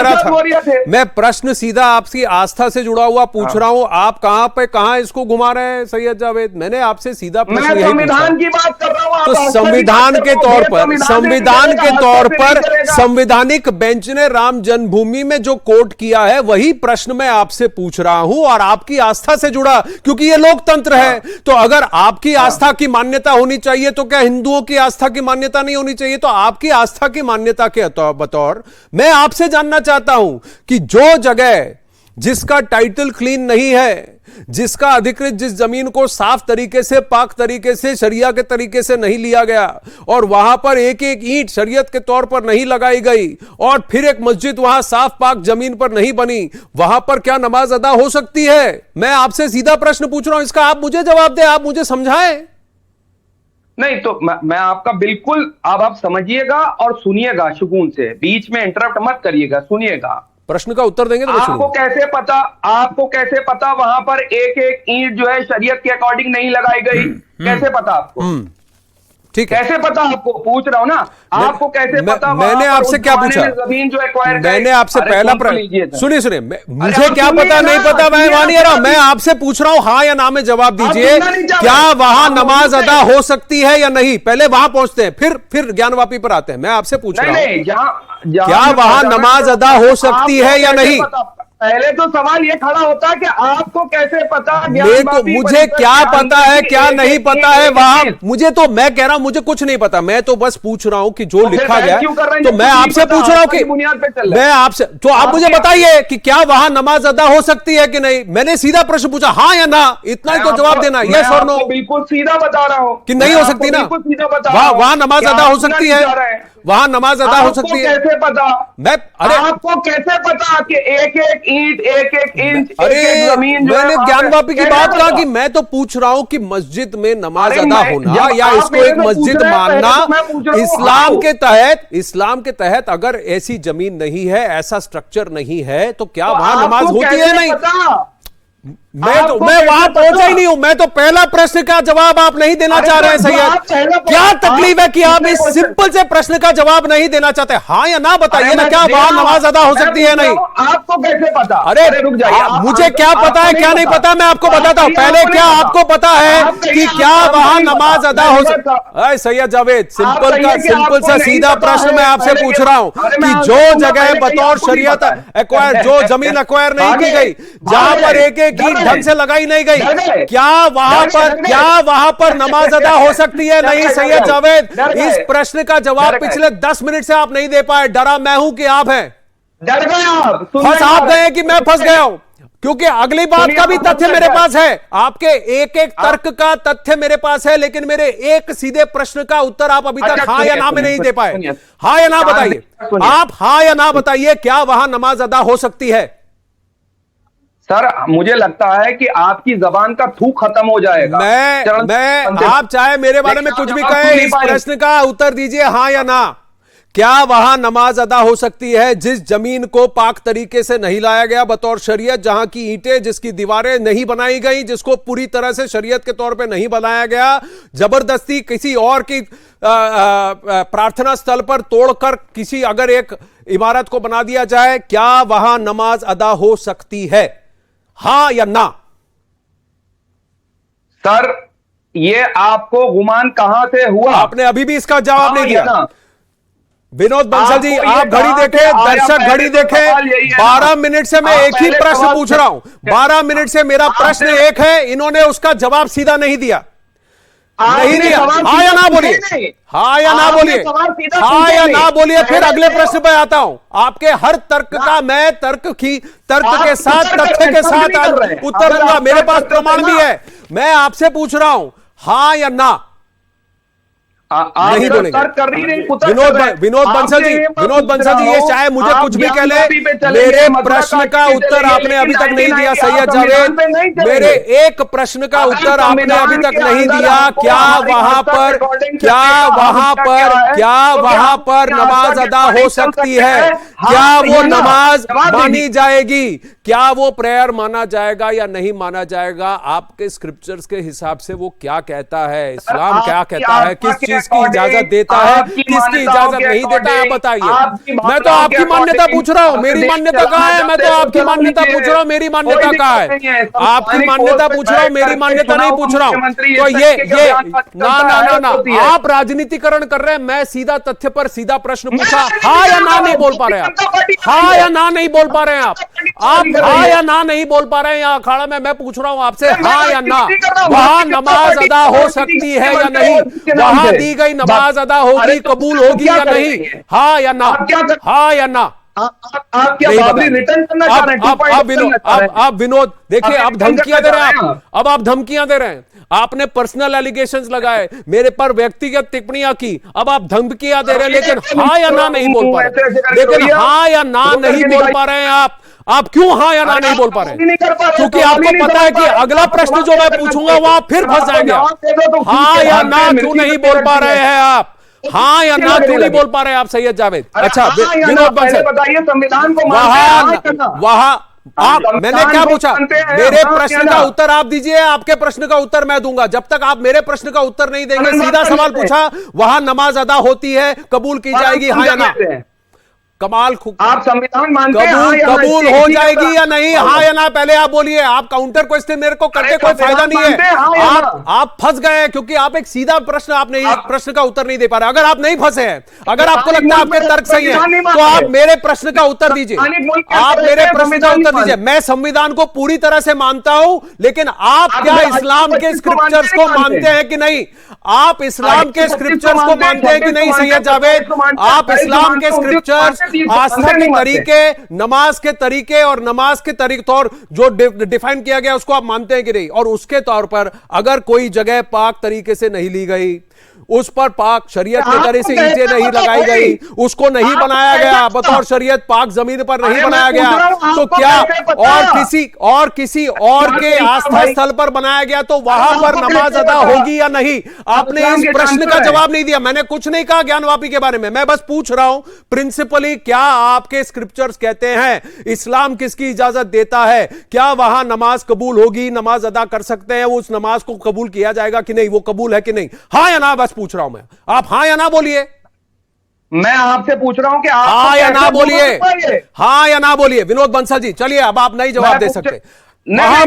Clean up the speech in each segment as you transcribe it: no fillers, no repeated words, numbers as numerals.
रहा था, मैं प्रश्न सीधा आपकी आस्था से जुड़ा हुआ पूछ रहा हूं। आप कहां पे कहां इसको घुमा रहे हैं सैयद जावेद? मैंने आपसे सीधा प्रश्न यही पूछा। संविधान की बात कर रहा हूं। तो संविधान के तौर पर, संविधान के तौर पर संवैधानिक बेंच ने राम जन्मभूमि में जो कोर्ट किया है वही प्रश्न मैं आपसे पूछ रहा हूं, और आपकी आस्था से जुड़ा, क्योंकि ये लोकतंत्र है। तो अगर आपकी आस्था की मान्यता होनी चाहिए तो क्या हिंदुओं की आस्था की मान्यता नहीं होनी चाहिए? तो आपकी आस्था की मान्यता के बतौर मैं आपसे जानना चाहता हूं कि जो जगह जिसका टाइटल क्लीन नहीं है, जिसका अधिकृत, जिस जमीन को साफ तरीके से, पाक तरीके से, शरिया के तरीके से नहीं लिया गया, और वहां पर एक एक ईंट शरीयत के तौर पर नहीं लगाई गई, और फिर एक मस्जिद वहां साफ पाक जमीन पर नहीं बनी, वहां पर क्या नमाज अदा हो सकती है? मैं आपसे सीधा प्रश्न पूछ रहा हूं, इसका आप मुझे जवाब दें, आप मुझे समझाएं। नहीं तो मैं आपका बिल्कुल, अब आप समझिएगा और सुनिएगा, सुकून से, बीच में इंटरप्ट मत करिएगा, सुनिएगा। प्रश्न का उत्तर देंगे तो आपको कैसे पता वहां पर एक एक ईंट जो है शरीयत के अकॉर्डिंग नहीं लगाई गई? कैसे पता आपको? ठीक है, कैसे पता आपको? पूछ रहा हूं ना, आपको कैसे पता? मैंने आपसे क्या पूछा? जमीन जो एक्वायर, मैंने आपसे पहला प्रश्न, सुनिए, मुझे क्या पता नहीं पता, मैं मानिए रहा हूं, मैं आपसे पूछ रहा हूं, हाँ या ना में जवाब दीजिए। क्या वहां नमाज अदा हो सकती है या नहीं? पहले वहां पहुंचते हैं, फिर ज्ञानवापी पर आते हैं। मैं आपसे पूछ रहा हूं, क्या वहां नमाज अदा हो सकती है या नहीं? पहले तो सवाल ये खड़ा होता है कि आपको कैसे पता? तो मुझे क्या पता है, क्या नहीं पता है वहां? मुझे तो, मैं कह रहा हूं मुझे कुछ नहीं पता, मैं तो बस पूछ रहा हूं कि जो लिखा गया, तो मैं आपसे पूछ रहा हूं कि मैं आपसे, तो आप मुझे बताइए कि क्या वहां नमाज अदा हो सकती है कि नहीं? मैंने सीधा प्रश्न पूछा, हाँ या ना, इतना ही तो जवाब देना, यस और नो। बिल्कुल सीधा बता रहा हूं कि नहीं हो सकती ना, वहां नमाज अदा हो सकती है, वहां नमाज अदा हो सकती है। कैसे पता? अरे आपको कैसे पता कि एक एक ईंट, एक एक इंच, अरे जमीन? मैंने ज्ञानवापी की बात कहा कि मैं तो पूछ रहा हूं कि मस्जिद में नमाज अदा होना या इसको एक मस्जिद मानना, इस्लाम के तहत अगर ऐसी जमीन नहीं है, ऐसा स्ट्रक्चर नहीं है, तो क्या वहां नमाज होती है? नहीं, मैं वहां पहुंचा ही नहीं हूं। मैं तो पहला प्रश्न का जवाब आप नहीं देना चाह रहे हैं सैयद। क्या तकलीफ है कि आप इस सिंपल से प्रश्न का जवाब नहीं देना चाहते? हाँ या ना बताइए ना, क्या वहां नमाज अदा हो सकती है? नहीं। आपको कैसे पता? अरे रुक जाइए, मुझे क्या पता है क्या नहीं पता, मैं आपको बताता हूं। पहले क्या आपको पता है कि क्या वहां नमाज अदा हो सकती है? सैयद जावेद, सिंपल सा सीधा प्रश्न मैं आपसे पूछ रहा हूं कि जो जगह बतौर शरीयत एक्वायर, जो जमीन एक्वायर नहीं की गई, जहां पर एक एक ईंट ढंग से लगाई नहीं गई, क्या वहां पर नमाज अदा हो सकती है? नहीं। सैयद जावेद, इस प्रश्न का जवाब पिछले 10 मिनट से आप नहीं दे पाए। डरा मैं हूं कि आप हैं? डर गए आप? फंस आप गए कि मैं फंस गया हूं? क्योंकि अगली बात का भी तथ्य मेरे पास है, आपके एक एक तर्क का तथ्य मेरे पास है, लेकिन मेरे एक सीधे प्रश्न का उत्तर आप अभी तक हाँ या ना में नहीं दे पाए। हाँ या ना बताइए, आप हाँ या ना बताइए, क्या वहां नमाज अदा हो सकती है? सर, मुझे लगता है कि आपकी जबान का थूक खत्म हो जाएगा। मैं आप चाहे मेरे बारे में कुछ भी कहें, इस प्रश्न का उत्तर दीजिए हाँ या ना। क्या वहां नमाज अदा हो सकती है जिस जमीन को पाक तरीके से नहीं लाया गया बतौर शरीयत, जहां की ईंटें, जिसकी दीवारें नहीं बनाई गई, जिसको पूरी तरह से शरीयत के तौर पे नहीं बनाया गया, जबरदस्ती किसी और की प्रार्थना स्थल पर तोड़कर किसी अगर एक इमारत को बना दिया जाए, क्या वहां नमाज अदा हो सकती है? हाँ या ना? सर, ये आपको गुमान कहां से हुआ? आपने अभी भी इसका जवाब नहीं दिया। विनोद बंसल जी, आप घड़ी देखें, दर्शक घड़ी देखें। 12 मिनट से मैं एक ही प्रश्न पूछ रहा हूं, 12 मिनट से मेरा प्रश्न एक है, इन्होंने उसका जवाब सीधा नहीं दिया। नहीं दिया। हाँ या ना बोलिए, हाँ या ना बोलिए, हाँ या ना बोलिए, फिर अगले प्रश्न पे आता हूं। आपके हर तर्क का मैं तर्क के साथ, तथ्य के साथ उत्तर दूंगा, मेरे पास प्रमाण भी है। मैं आपसे पूछ रहा हूं हाँ या ना, नहीं बोलेंगे। विनोद बंसल जी, ये चाहे मुझे कुछ भी कह ले, मेरे प्रश्न का उत्तर आपने अभी तक नहीं दिया। सैयद जावेद, मेरे एक प्रश्न का उत्तर आपने अभी तक नहीं दिया। क्या वहां पर नमाज अदा हो सकती है? क्या वो नमाज मानी जाएगी? क्या वो प्रेयर माना जाएगा या नहीं माना जाएगा? आपके स्क्रिप्चर्स के हिसाब से वो क्या कहता है? इस्लाम क्या कहता है? किस चीज किसकी इजाजत देता है, किसकी इजाजत नहीं देता है, आप बताइए। मैं तो आपकी मान्यता पूछ रहा हूं, मेरी मान्यता कहाँ है? मैं तो आपकी मान्यता पूछ रहा हूं, मेरी मान्यता कहाँ है? आपकी मान्यता पूछ रहा हूं, मेरी मान्यता नहीं पूछ रहा हूं। तो ये ना आप राजनीतिकरण कर रहे हैं। मैं सीधा तथ्य पर सीधा प्रश्न पूछा, हाँ या ना नहीं बोल पा रहे हैं आप, हाँ या ना नहीं बोल पा रहे हैं आप हाँ या ना नहीं बोल पा रहे हैं। यहाँ अखाड़ा में मैं पूछ रहा हूं आपसे, हाँ या ना, वहां नमाज अदा हो सकती है या नहीं? वहां दी गई नमाज अदा होगी, कबूल होगी या नहीं? हाँ या ना, हाँ या ना? आप क्या बाबरी रिटर्न करना चाह रहे हैं? आप विनोद देखिए, आप धमकियां दे रहे हैं, अब आप धमकियां दे रहे हैं। आपने पर्सनल एलिगेशंस लगाए, मेरे पर व्यक्तिगत टिप्पणियां की, अब आप धमकियां दे रहे हैं, लेकिन हाँ या ना नहीं बोल पा रहे। लेकिन हाँ या ना नहीं बोल पा रहे हैं आप क्यों हाँ या ना नहीं बोल पा रहे हैं? क्योंकि आपको पता है कि अगला प्रश्न जो मैं पूछूंगा वहां फिर फंस जाएंगे। हाँ या ना क्यों नहीं बोल पा रहे हैं आप? हाँ या ना क्यों नहीं बोल पा रहे हैं आप सैयद जावेद? अच्छा विनोद बंसल, बताइए, संविधान को वहां आप, मैंने क्या पूछा? मेरे प्रश्न का उत्तर आप दीजिए, आपके प्रश्न का उत्तर मैं दूंगा। जब तक आप मेरे प्रश्न का उत्तर नहीं देंगे, सीधा सवाल पूछा, वहां नमाज अदा होती है, कबूल की जाएगी, हाँ या ना? कमाल, आप संविधान मानते हैं? कबूल हो जाएगी या नहीं, हाँ या ना? पहले आप बोलिए। आप काउंटर क्वेश्चन मेरे को करके कोई फायदा नहीं है। आप फंस गए हैं क्योंकि आप एक सीधा प्रश्न, आपने इस प्रश्न का उत्तर नहीं दे पा रहे। अगर आप नहीं फंसे हैं, अगर आपको लगता है आपके तर्क सही है, तो आप मेरे प्रश्न का उत्तर दीजिए। आप मेरे प्रश्न का उत्तर दीजिए। मैं संविधान को पूरी तरह से मानता हूं, लेकिन आप क्या इस्लाम के स्क्रिप्चर्स को मानते हैं कि नहीं? आप इस्लाम के स्क्रिप्चर्स को मानते हैं कि नहीं सैयद जावेद? आप इस्लाम के स्क्रिप्चर्स, आस्था के तरीके, नमाज के तरीके और नमाज के तरीके तौर जो डिफाइन किया गया उसको आप मानते हैं कि नहीं? और उसके तौर पर अगर कोई जगह पाक तरीके से नहीं ली गई, उस पर पाक शरीयत के तरह से ईंटें नहीं लगाई गई, उसको नहीं बनाया गया, बतौर शरीयत पाक जमीन पर नहीं बनाया गया, तो क्या और किसी और के आस्था स्थल पर बनाया गया तो वहां पर नमाज अदा होगी या नहीं? आपने इस प्रश्न का जवाब नहीं दिया। मैंने कुछ नहीं कहा ज्ञानवापी के बारे में, मैं बस पूछ रहा हूं प्रिंसिपली, क्या आपके स्क्रिप्चर्स कहते हैं इस्लाम किसकी इजाजत देता है? क्या वहां नमाज कबूल होगी, नमाज अदा कर सकते हैं, उस नमाज को कबूल किया जाएगा कि नहीं, वो कबूल है कि नहीं? हाँ या ना बस पूछ रहा हूं मैं, आप हाँ या ना बोलिए। मैं आपसे पूछ रहा हूं कि आप हाँ या ना बोलिए, हाँ या ना बोलिए। विनोद बंसल जी, चलिए, अब आप नहीं जवाब दे सकते। वहां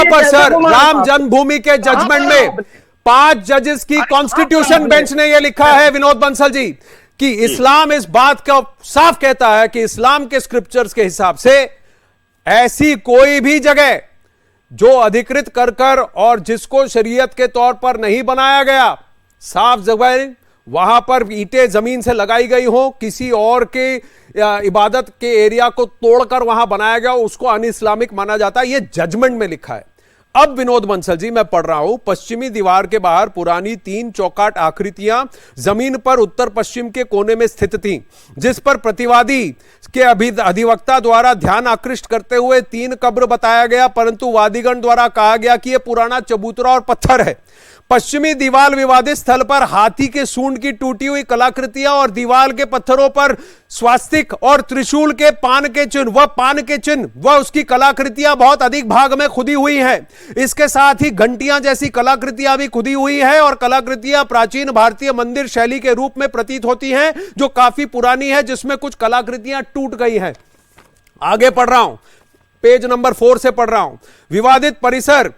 पर सर, राम जन्मभूमि के जजमेंट में 5 जजेस की कॉन्स्टिट्यूशन बेंच ने यह लिखा है विनोद बंसल जी, कि इस्लाम इस बात का साफ कहता है कि इस्लाम के स्क्रिप्चर्स के हिसाब से ऐसी कोई भी जगह जो अधिकृत कर और जिसको शरीयत के तौर पर नहीं बनाया गया, साफ जगह वहां पर ईंटें जमीन से लगाई गई हो, किसी और के इबादत के एरिया को तोड़कर वहां बनाया गया, उसको अन इस्लामिक माना जाता है। यह जजमेंट में लिखा है। अब विनोद बंसल जी, मैं पढ़ रहा हूं, पश्चिमी दीवार के बाहर पुरानी 3 चौकाट आकृतियां जमीन पर उत्तर पश्चिम के कोने में स्थित थीं, जिस पर प्रतिवादी के अधिवक्ता द्वारा ध्यान आकृष्ट करते हुए 3 कब्र बताया गया, परंतु वादीगण द्वारा कहा गया कि यह पुराना चबूतरा और पत्थर है। पश्चिमी दीवार विवादित स्थल पर हाथी के सूंड की टूटी हुई कलाकृतियां और दीवार के पत्थरों पर स्वास्तिक और त्रिशूल के पान के चिन्ह व उसकी कलाकृतियां बहुत अधिक भाग में खुदी हुई हैं। इसके साथ ही घंटियां जैसी कलाकृतियां भी खुदी हुई हैं और कलाकृतियां प्राचीन भारतीय मंदिर शैली के रूप में प्रतीत होती हैं, जो काफी पुरानी है, जिसमें कुछ कलाकृतियां टूट गई हैं। आगे पढ़ रहा हूं, पेज नंबर 4 से पढ़ रहा हूं। विवादित परिसर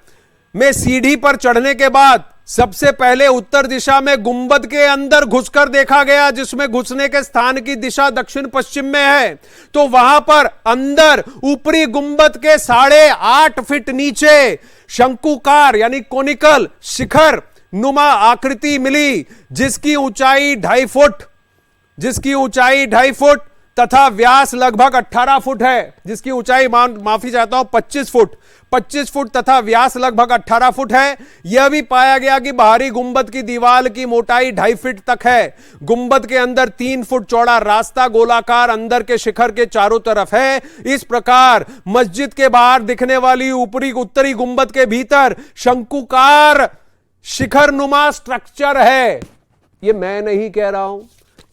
में सीढ़ी पर चढ़ने के बाद सबसे पहले उत्तर दिशा में गुंबद के अंदर घुसकर देखा गया, जिसमें घुसने के स्थान की दिशा दक्षिण पश्चिम में है। तो वहां पर अंदर ऊपरी गुंबद के 8.5 फीट नीचे शंकुकार यानी कोनिकल शिखर नुमा आकृति मिली, जिसकी ऊंचाई 2.5 फुट तथा व्यास लगभग 18 फुट है, जिसकी ऊंचाई माफी चाहता हूं 25 फुट तथा व्यास लगभग 18 फुट है। यह भी पाया गया कि बाहरी गुंबद की दीवार की मोटाई 2.5 फीट तक है। गुंबद के अंदर 3 फुट चौड़ा रास्ता गोलाकार अंदर के शिखर के चारों तरफ है। इस प्रकार मस्जिद के बाहर दिखने वाली उत्तरी गुंबद के भीतर शंकुकार शिखर नुमा स्ट्रक्चर है। यह मैं नहीं कह रहा हूं,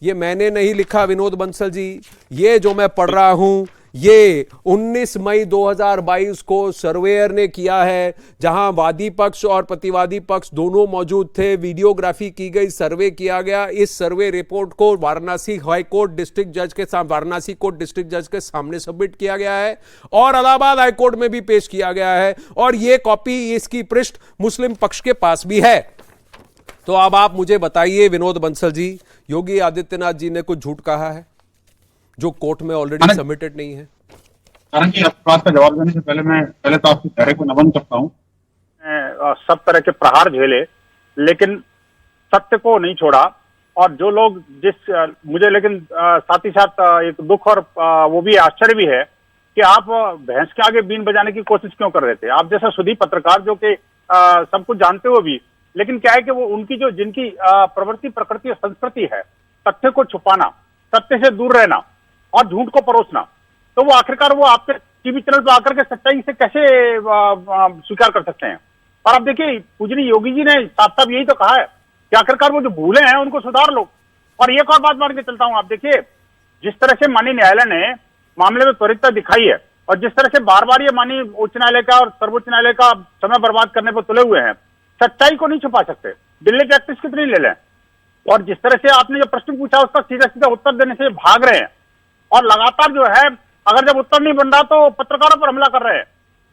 ये मैंने नहीं लिखा विनोद बंसल जी, ये जो मैं पढ़ रहा हूं ये 19 मई 2022 को सर्वेयर ने किया है, जहां वादी पक्ष और प्रतिवादी पक्ष दोनों मौजूद थे। वीडियोग्राफी की गई, सर्वे किया गया। इस सर्वे रिपोर्ट को वाराणसी हाई कोर्ट डिस्ट्रिक्ट जज के सामने, वाराणसी कोर्ट डिस्ट्रिक्ट जज के सामने सबमिट किया गया है और इलाहाबाद हाई कोर्ट में भी पेश किया गया है, और यह कॉपी, इसकी पृष्ठ मुस्लिम पक्ष के पास भी है। तो अब आप मुझे बताइए विनोद बंसल जी, योगी आदित्यनाथ जी ने कुछ झूठ कहा है जो कोर्ट में ऑलरेडी सबमिटेड नहीं है? कारण कि आपकी बात का जवाब देने से पहले मैं तो आपके चेहरे को नमन करता हूँ। सब तरह के प्रहार झेले लेकिन सत्य को नहीं छोड़ा। और जो लोग मुझे लेकिन साथ ही साथ एक दुख और वो भी आश्चर्य भी है कि आप भैंस के आगे बीन बजाने की कोशिश क्यों कर रहे थे? आप जैसा सुधी पत्रकार जो कि सब कुछ जानते हुए भी, लेकिन क्या है कि वो उनकी जिनकी प्रवृत्ति, प्रकृति और संस्कृति है तथ्य को छुपाना, सत्य से दूर रहना और झूठ को परोसना, तो वो आखिरकार वो आपके टीवी चैनल पर आकर के सच्चाई से कैसे स्वीकार कर सकते हैं? और अब देखिए, पूजनीय योगी जी ने साफ साफ यही तो कहा है कि आखिरकार वो जो भूले हैं उनको सुधार लो। और एक और बात मान के चलता हूं, आप देखिए जिस तरह से माननीय न्यायालय ने मामले में त्वरितता दिखाई है और जिस तरह से बार बार ये माननीय उच्च न्यायालय का और सर्वोच्च न्यायालय का समय बर्बाद करने पर तुले हुए हैं, सच्चाई को नहीं छुपा सकते। दिल्ली के एक्ट्रेस कितनी ले लें, और जिस तरह से आपने जो प्रश्न पूछा उसका सीधा सीधा उत्तर देने से भाग रहे हैं और लगातार जो है, अगर जब उत्तर नहीं बन रहा तो पत्रकारों पर हमला कर रहे हैं।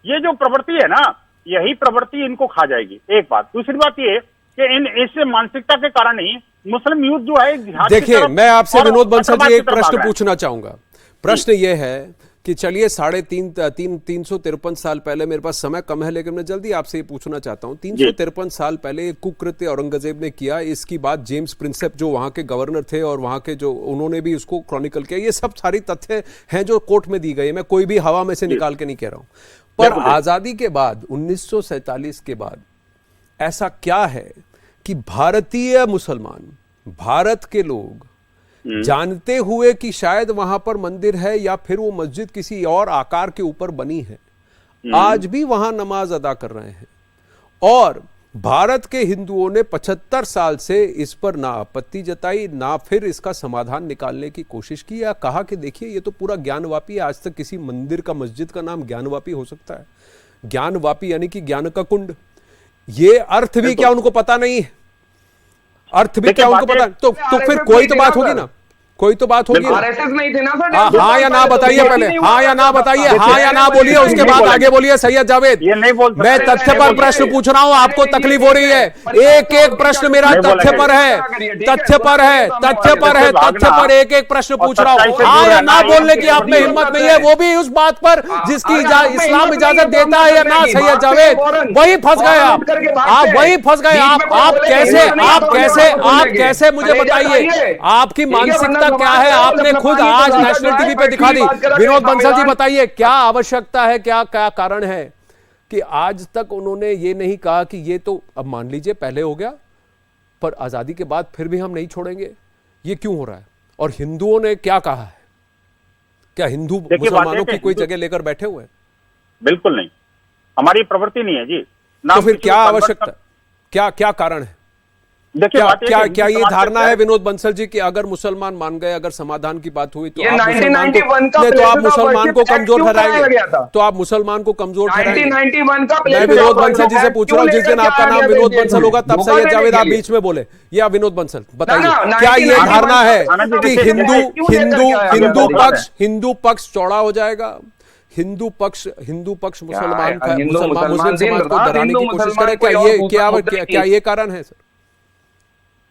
ये जो प्रवृत्ति है ना, यही प्रवृत्ति इनको खा जाएगी। एक बात। दूसरी बात ये कि इस मानसिकता के कारण ही मुस्लिम यूथ जो है, देखिए मैं आपसे विनोद बंसल जी एक प्रश्न पूछना चाहूंगा। प्रश्न ये है कि चलिए 353 साल पहले, मेरे पास समय कम है लेकिन मैं जल्दी आपसे ये पूछना चाहता हूं, 353 साल पहले एक कुकृत्य औरंगजेब ने किया, इसकी बात जेम्स प्रिंसेप जो वहां के गवर्नर थे और वहां के जो, उन्होंने भी उसको क्रॉनिकल किया। ये सब सारी तथ्य हैं जो कोर्ट में दी गई। मैं कोई भी हवा में से निकाल के नहीं कह रहा हूं। पर आजादी के बाद 1947 के बाद ऐसा क्या है कि भारतीय मुसलमान, भारत के लोग जानते हुए कि शायद वहां पर मंदिर है या फिर वो मस्जिद किसी और आकार के ऊपर बनी है, आज भी वहां नमाज अदा कर रहे हैं? और भारत के हिंदुओं ने 75 साल से इस पर ना आपत्ति जताई, ना फिर इसका समाधान निकालने की कोशिश की, या कहा कि देखिए ये तो पूरा ज्ञानवापी है। आज तक किसी मंदिर का, मस्जिद का नाम ज्ञानवापी हो सकता है? ज्ञानवापी यानी कि ज्ञान का कुंड। ये अर्थ भी क्या उनको पता नहीं है? अर्थ भी क्या उनको पता? तो फिर कोई तो बात होगी ना, कोई तो बात होगी। आरएसएस नहीं थे ना सर? हाँ या ना बताइए पहले, हाँ या ना बताइए, हाँ या ना बोलिए, उसके बाद आगे बोलिए। सैयद जावेद, मैं तथ्य पर प्रश्न पूछ रहा हूँ, आपको तकलीफ हो रही है। एक एक प्रश्न मेरा तथ्य पर है, तथ्य पर है, तथ्य पर है, तथ्य पर एक एक प्रश्न पूछ रहा हूँ। हाँ या ना बोलने की आप में हिम्मत नहीं है, वो भी उस बात पर जिसकी इस्लाम इजाजत देता है या ना। सैयद जावेद, वही फंस गए आप वही फंस गए। आप कैसे मुझे बताइए, आपकी मानसिकता क्या है? आपने खुद आज नेशनल टीवी पे दिखा दी। विनोद बंसल जी बताइए, क्या आवश्यकता है, क्या क्या कारण है कि आज तक उन्होंने ये नहीं कहा कि ये तो अब मान लीजिए पहले हो गया, पर आजादी के बाद फिर भी हम नहीं छोड़ेंगे? ये क्यों हो रहा है? और हिंदुओं ने क्या कहा है? क्या हिंदू मुसलमानों की कोई जगह लेकर बैठे हुए हैं? बिल्कुल नहीं, हमारी प्रवृत्ति नहीं है जी। तो फिर क्या आवश्यकता, क्या कारण है? क्या ये धारणा है विनोद बंसल जी कि अगर मुसलमान मान गए, अगर समाधान की बात हुई तो आप मुसलमान को कमजोर ठहराएंगे? तो आप मुसलमान को कमजोर ठहराएंगे? मैं विनोद बंसल जी से पूछ रहा हूँ, जिस दिन आपका नाम विनोद बंसल होगा तब सैयद जावेद आप बीच में बोले। या विनोद बंसल बताइए, क्या ये धारणा है कि हिंदू पक्ष चौड़ा हो जाएगा? हिंदू पक्ष मुसलमान मुस्लिम समाज को डराने की कोशिश करे? क्या ये कारण है सर?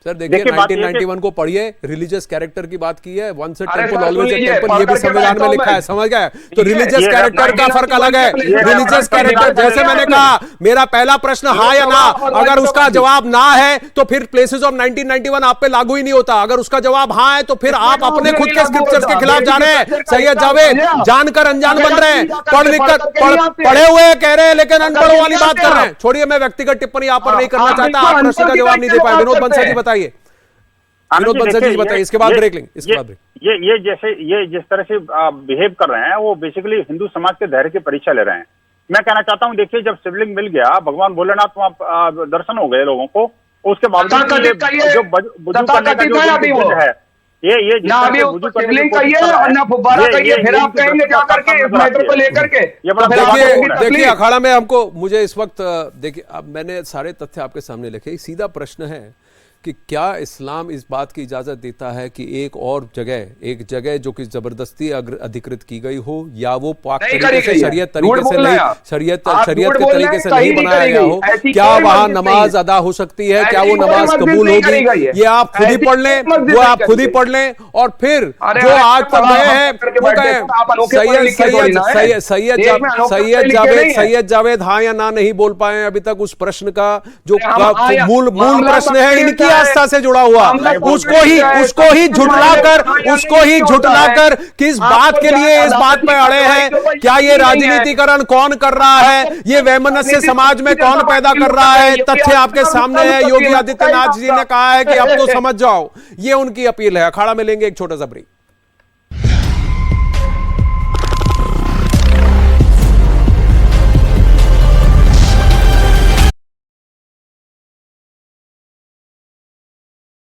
देखिए 1991 को पढ़िए, रिलीजियस कैरेक्टर की बात की है, once a temple always a temple, ये भी संविधान में लिखा है, समझ गए? तो रिलीजियस कैरेक्टर का फर्क अलग है। रिलीजियस कैरेक्टर, जैसे मैंने कहा, मेरा पहला प्रश्न हाँ या ना, अगर उसका जवाब ना है तो फिर प्लेसेस ऑफ 1991 आप पे लागू ही नहीं होता। अगर उसका जवाब हाँ है तो फिर आप अपने खुद के स्क्रिप्चर्स के खिलाफ जा रहे हैं। सैयद जावेद, जानकर अनजान बन रहे हैं, पढ़े हुए कह रहे हैं लेकिन अनपढ़ों वाली बात कर रहे हैं। छोड़िए, मैं व्यक्तिगत टिप्पणी यहाँ पर नहीं करना चाहता, आप प्रश्न का जवाब नहीं दे पाए। विनोद बंसल जी बताइए, विनोद बंसल जी बताइए, इसके बाद ब्रेक लेंगे। इसके बाद ये जिस तरह से बिहेव कर रहे हैं, वो बेसिकली हिंदू समाज के धैर्य की परीक्षा ले रहे हैं। मैं कहना चाहता हूं, देखिए जब शिवलिंग मिल गया, भगवान भोलेनाथ वहां दर्शन हो गए लोगों को, उसके बावजूद जो बुजुर्ग करने का जो है, ये ना अभी उसको शिवलिंग कहिए और ना फुब्बारा कहिए, फिर आप कहेंगे जाकर के इस मैटर को लेकर के। देखिए अखाड़ा में हमको, मुझे इस वक्त देखिए, अब मैंने सारे तथ्य आपके सामने लिखे। सीधा प्रश्न है कि क्या इस्लाम इस बात की इजाजत देता है कि एक और एक जगह जो कि जबरदस्ती अधिकृत की गई हो, या वो पाक तरीके से शरीयत तरीके से नहीं, शरीयत के तरीके से नहीं बनाया गया हो, क्या वहां नमाज अदा हो सकती है, क्या वो नमाज कबूल होगी, ये आप खुद ही पढ़ लें, वो आप खुद ही पढ़ लें। और फिर जो आज तक गए हैं वो कहें सैयद जावेद हाँ या ना नहीं बोल पाए अभी तक उस प्रश्न का जो मूल प्रश्न है इनकी आस्था से जुड़ा हुआ, उसको ही झुठलाकर किस बात के लिए इस बात पे अड़े हैं। क्या ये राजनीतिकरण कौन कर रहा है, ये वैमनस्य समाज में कौन पैदा कर रहा है? तथ्य आपके सामने है। योगी आदित्यनाथ जी ने कहा है कि अब तो समझ जाओ, ये उनकी अपील है। अखाड़ा में लेंगे एक छोटा सा ब्रेक।